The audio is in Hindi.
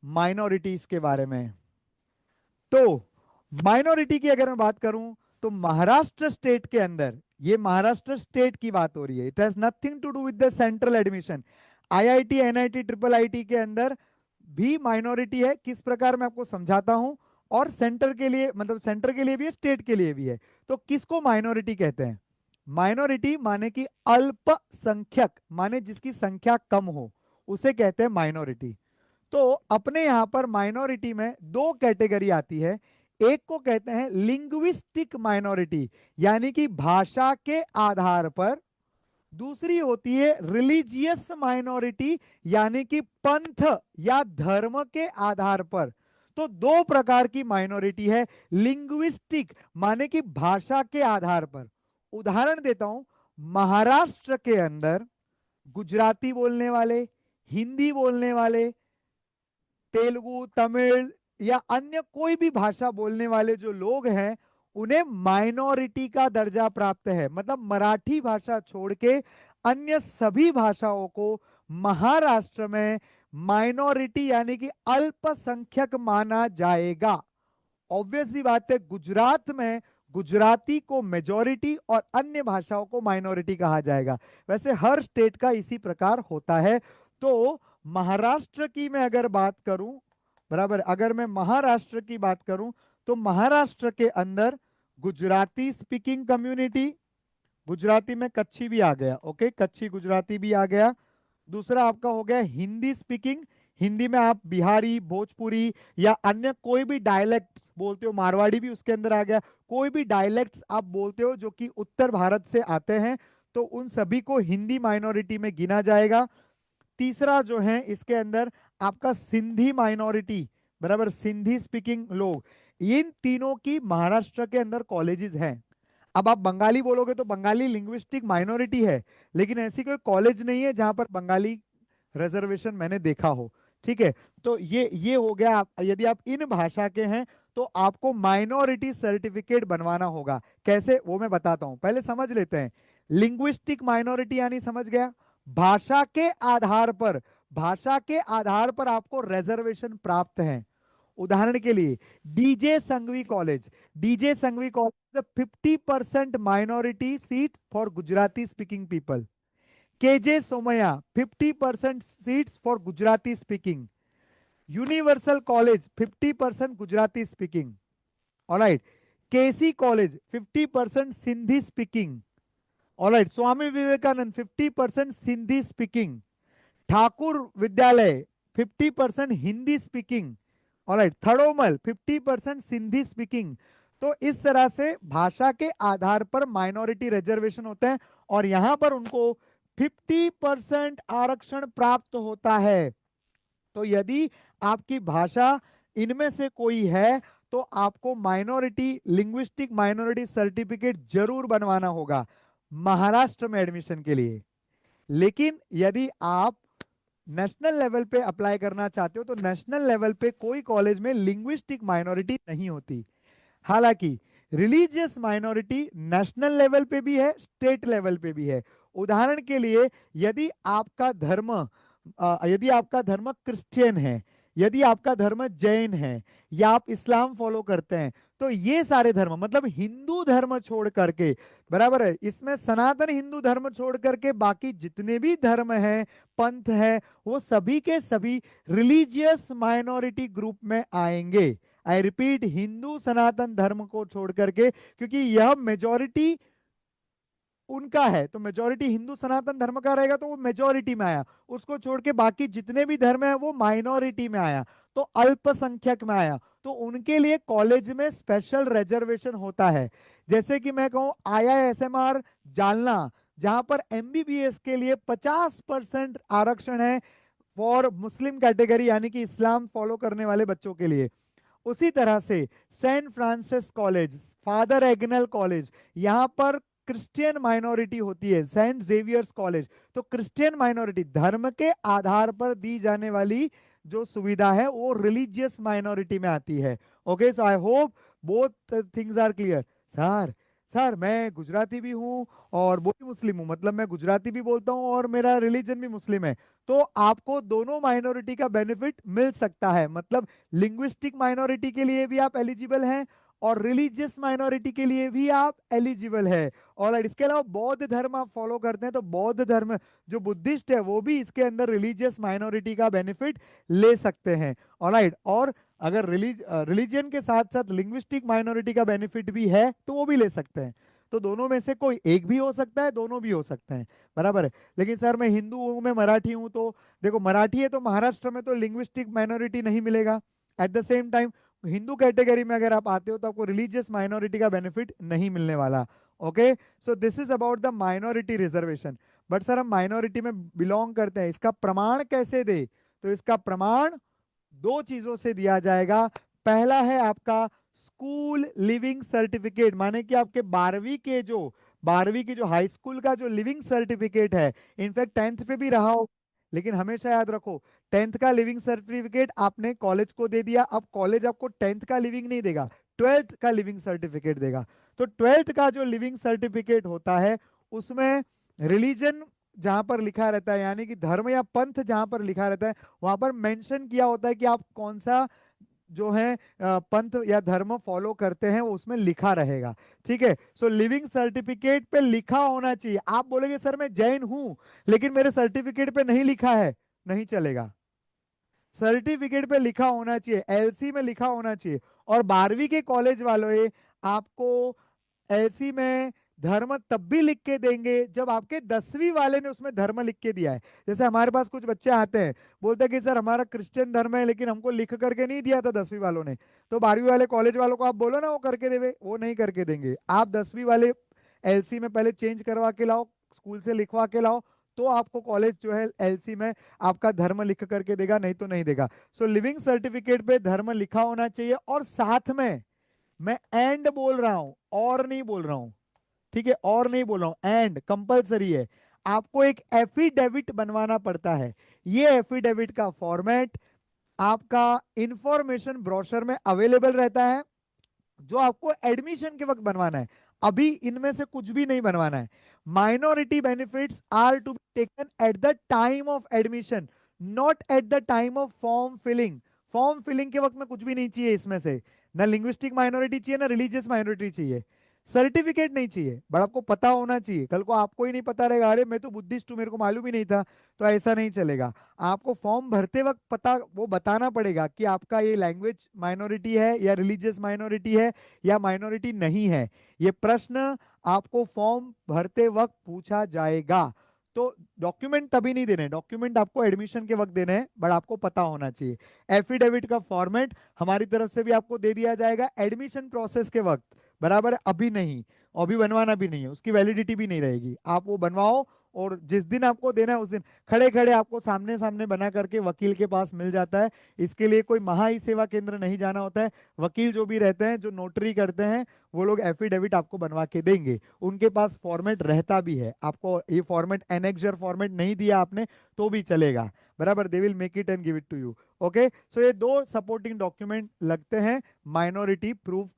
माइनॉरिटीज के बारे में। तो माइनॉरिटी की अगर मैं बात करूं तो महाराष्ट्र स्टेट के अंदर, ये महाराष्ट्र स्टेट की बात हो रही है, it has nothing to do with the central admission. IIT, NIT, triple IT के अंदर भी माइनॉरिटी है, किस प्रकार मैं आपको समझाता हूं। और सेंटर के लिए, मतलब सेंटर के लिए भी है, स्टेट के लिए भी है। तो किसको माइनॉरिटी कहते हैं? माइनॉरिटी माने कि अल्पसंख्यक, माने जिसकी संख्या कम हो, उसे कहते हैं माइनॉरिटी। तो अपने यहां पर माइनॉरिटी में दो कैटेगरी आती है। एक को कहते हैं लिंग्विस्टिक माइनॉरिटी, यानी कि भाषा के आधार पर। दूसरी होती है रिलीजियस माइनॉरिटी, यानी कि पंथ या धर्म के आधार पर। तो दो प्रकार की माइनॉरिटी है। लिंग्विस्टिक माने कि भाषा के आधार पर। उदाहरण देता हूं, महाराष्ट्र के अंदर गुजराती बोलने वाले, हिंदी बोलने वाले, तेलुगु, तमिल या अन्य कोई भी भाषा बोलने वाले जो लोग हैं, उन्हें माइनॉरिटी का दर्जा प्राप्त है। मतलब मराठी भाषा छोड़ के अन्य सभी भाषाओं को महाराष्ट्र में माइनॉरिटी यानी कि अल्पसंख्यक माना जाएगा। ऑब्वियस सी बात है, गुजरात में गुजराती को मेजॉरिटी और अन्य भाषाओं को माइनॉरिटी कहा जाएगा। वैसे हर स्टेट का इसी प्रकार होता है। तो महाराष्ट्र की मैं अगर बात करूं, बराबर, अगर मैं महाराष्ट्र की बात करूं, तो महाराष्ट्र के अंदर गुजराती स्पीकिंग कम्युनिटी, गुजराती में कच्छी भी आ गया, ओके, कच्छी गुजराती भी आ गया। दूसरा आपका हो गया हिंदी स्पीकिंग, हिंदी में आप बिहारी, भोजपुरी या अन्य कोई भी डायलेक्ट बोलते हो, मारवाड़ी भी उसके अंदर आ गया। कोई भी डायलेक्ट्स आप बोलते हो जो कि उत्तर भारत से आते हैं, तो उन सभी को हिंदी माइनॉरिटी में गिना जाएगा। तीसरा जो है इसके अंदर आपका सिंधी माइनॉरिटी, बराबर, सिंधी स्पीकिंग लोग। इन तीनों की महाराष्ट्र के अंदर कॉलेजेस हैं। अब आप बंगाली बोलोगे तो बंगाली लिंग्विस्टिक माइनॉरिटी है, लेकिन ऐसी कोई कॉलेज नहीं है जहां पर बंगाली रिजर्वेशन मैंने देखा हो। ठीक है, तो ये हो गया। यदि आप इन भाषा के हैं तो आपको माइनॉरिटी सर्टिफिकेट बनवाना होगा। कैसे, वो मैं बताता हूं, पहले समझ लेते हैं। लिंग्विस्टिक माइनॉरिटी यानी, समझ गया, भाषा के आधार पर, भाषा के आधार पर आपको रिजर्वेशन प्राप्त है। उदाहरण के लिए DJ Sanghvi college, DJ Sanghvi college 50% minority seat for Gujarati speaking people. KJ Somaiya 50% seats for Gujarati speaking. Universal college 50% Gujarati speaking. Alright, KC college 50% Sindhi speaking. Alright, Swami Vivekananda 50% Sindhi speaking. Thakur Vidyalaya 50% Hindi speaking. Alright, Thadomal 50% Sindhi speaking. तो इस तरह से भाषा के आधार पर माइनॉरिटी रिजर्वेशन होते हैं, और यहां पर उनको 50% आरक्षण प्राप्त होता है। तो यदि आपकी भाषा इनमें से कोई है तो आपको माइनॉरिटी, लिंग्विस्टिक माइनॉरिटी सर्टिफिकेट जरूर बनवाना होगा महाराष्ट्र में एडमिशन के लिए। लेकिन यदि आप नेशनल लेवल पे अप्लाई करना चाहते हो तो नेशनल लेवल पे कोई कॉलेज में लिंग्विस्टिक माइनॉरिटी नहीं होती। हालांकि रिलीजियस माइनॉरिटी नेशनल लेवल पे भी है, स्टेट लेवल पे भी है। उदाहरण के लिए, यदि आपका धर्म यदि आपका धर्म क्रिश्चियन है, यदि आपका धर्म जैन है, या आप इस्लाम फॉलो करते हैं, तो ये सारे धर्म, मतलब हिंदू धर्म छोड़ करके, बराबर है, इसमें सनातन हिंदू धर्म छोड़ करके बाकी जितने भी धर्म हैं, पंथ है, वो सभी के सभी रिलीजियस माइनॉरिटी ग्रुप में आएंगे। आई रिपीट, हिंदू सनातन धर्म को छोड़ करके, क्योंकि यह मेजॉरिटी उनका है, तो मेजॉरिटी हिंदू सनातन धर्म का रहेगा, तो वो मेजॉरिटी में आया। उसको छोड़ के बाकी जितने भी धर्म है वो माइनॉरिटी में आया, तो अल्पसंख्यक में आया। तो उनके लिए कॉलेज में स्पेशल रिजर्वेशन होता है। जैसे कि मैं कहूं IISMR जालना, जहां पर MBBS के लिए 50% आरक्षण है फॉर मुस्लिम कैटेगरी, यानी कि इस्लाम फॉलो करने वाले बच्चों के लिए। उसी तरह से Saint Francis college, father Agnel college, यहां पर क्रिश्चियन माइनॉरिटी होती है। सेंट जेवियर्स कॉलेज, तो क्रिश्चियन माइनॉरिटी, धर्म के आधार पर दी जाने वाली जो सुविधा है वो रिलीजियस माइनॉरिटी में आती है। Okay, so I hope both things are clear. Sir, sir मैं गुजराती भी हूँ और वो भी मुस्लिम हूँ, मतलब मैं गुजराती भी बोलता हूँ और मेरा रिलीजन भी मुस्लिम है। तो आपको दोनों माइनॉरिटी का बेनिफिट मिल सकता है, मतलब लिंग्विस्टिक माइनॉरिटी के लिए भी आप एलिजिबल हैं और रिलीजियस माइनॉरिटी के लिए भी आप एलिजिबल है। और इसके अलावा बौद्ध धर्म आप फॉलो करते हैं तो बौद्ध धर्म जो बुद्धिस्ट है वो भी इसके अंदर रिलीजियस माइनॉरिटी का बेनिफिट ले सकते हैं। ऑलराइट, और अगर रिलीजन के साथ साथ लिंग्विस्टिक माइनॉरिटी का बेनिफिट भी है तो वो भी ले सकते हैं। तो दोनों में से कोई एक भी हो सकता है, दोनों भी हो सकते हैं, बराबर है। लेकिन सर मैं हिंदू हूं, मैं मराठी हूं, तो देखो मराठी है तो महाराष्ट्र में तो लिंग्विस्टिक माइनॉरिटी नहीं मिलेगा। At the same time Hindu category में अगर आप आते हो तो आपको रिलीजियस माइनॉरिटी का बेनिफिट नहीं मिलने वाला। Okay, so this is about the minority reservation. But sir हम माइनॉरिटी में बिलोंग करते हैं, इसका प्रमाण कैसे दे? तो इसका प्रमाण दो चीजों से दिया जाएगा। पहला है आपका स्कूल लिविंग सर्टिफिकेट, माने कि आपके 12वीं की जो हाई स्कूल का जो लिविंग सर्टिफिकेट है, इनफैक्ट 10th पे भी रहा हो, लेकिन हमेशा याद रखो 10th का लिविंग सर्टिफिकेट आपने कॉलेज को दे दिया, अब कॉलेज आपको 10th का लिविंग नहीं देगा, 12th का लिविंग सर्टिफिकेट देगा। तो 12th का जो लिविंग सर्टिफिकेट होता है उसमें रिलीजन जहां पर लिखा रहता है, यानी कि धर्म या पंथ जहां पर लिखा रहता है, वहां पर मेंशन किया होता है कि आप कौन सा जो है पंथ या धर्म फॉलो करते हैं, वो उसमें लिखा रहेगा। ठीक है, सो लिविंग सर्टिफिकेट पे लिखा होना चाहिए। आप बोलेंगे सर मैं जैन हूं लेकिन मेरे सर्टिफिकेट पे नहीं लिखा है, नहीं चलेगा। सर्टिफिकेट पे लिखा होना चाहिए, एलसी में लिखा होना चाहिए। और 12वीं के कॉलेज वालों आपको एलसी में धर्म तब भी लिख के देंगे जब आपके 10वीं वाले ने उसमें धर्म लिख के दिया है। जैसे हमारे पास कुछ बच्चे आते हैं, बोलते हैं कि सर हमारा क्रिश्चियन धर्म है लेकिन हमको लिख करके नहीं दिया था 10वीं वालों ने। तो 12वीं वाले कॉलेज वालों को आप बोलो ना वो करके देवे, वो नहीं करके देंगे। आप 10वीं वाले एलसी में पहले चेंज करवा के लाओ, स्कूल से लिखवा के लाओ, तो आपको कॉलेज जो है एलसी में आपका धर्म लिख करके देगा, नहीं तो नहीं देगा। सो लिविंग सर्टिफिकेट पे धर्म लिखा होना चाहिए। और साथ में मैं एंड बोल रहा हूं, और नहीं बोल रहा हूं, ठीक है, और नहीं बोल रहा हूं, एंड कंपलसरी है। आपको एक एफिडेविट बनवाना पड़ता है। ये एफिडेविट का फॉर्मेट आपका इंफॉर्मेशन ब्रोशर में अवेलेबल रहता है, जो आपको एडमिशन के वक्त बनवाना है। अभी इनमें से कुछ भी नहीं बनवाना है। Minority benefits are to be taken at the time of admission, not at the time of form filling. Form filling के वक्त में कुछ भी नहीं चाहिए इसमें से, ना लिंग्विस्टिक माइनॉरिटी चाहिए ना रिलीजियस माइनॉरिटी चाहिए, सर्टिफिकेट नहीं चाहिए, बट आपको पता होना चाहिए। कल को आपको ही नहीं पता रहेगा, अरे मैं तो बुद्धिस्ट हूँ मेरे को मालूम ही नहीं था, तो ऐसा नहीं चलेगा। आपको फॉर्म भरते वक्त पता वो बताना पड़ेगा कि आपका ये लैंग्वेज माइनॉरिटी है या रिलीजियस माइनॉरिटी है या माइनॉरिटी नहीं है। ये प्रश्न आपको फॉर्म भरते वक्त पूछा जाएगा। तो डॉक्यूमेंट तभी नहीं देने, डॉक्यूमेंट आपको एडमिशन के वक्त देने हैं, बट आपको पता होना चाहिए। एफिडेविट का फॉर्मेट हमारी तरफ से भी आपको दे दिया जाएगा एडमिशन प्रोसेस के वक्त, बराबर है, अभी नहीं, अभी बनवाना भी नहीं है, उसकी वैलिडिटी भी नहीं रहेगी। आप वो बनवाओ और जिस दिन आपको देना है उस दिन खड़े खड़े आपको सामने सामने बना करके वकील के पास मिल जाता है। इसके लिए कोई महा ई सेवा केंद्र नहीं जाना होता है। वकील जो भी रहते हैं, जो नोटरी करते हैं, वो लोग एफिडेविट आपको बनवा के देंगे। उनके पास फॉर्मेट रहता भी है, आपको ये फॉर्मेट एनेक्जर फॉर्मेट नहीं दिया आपने तो भी चलेगा, बराबर, they will make it and give it to you. Okay, so ये दो सपोर्टिंग डॉक्यूमेंट लगते हैं माइनॉरिटी प्रूफ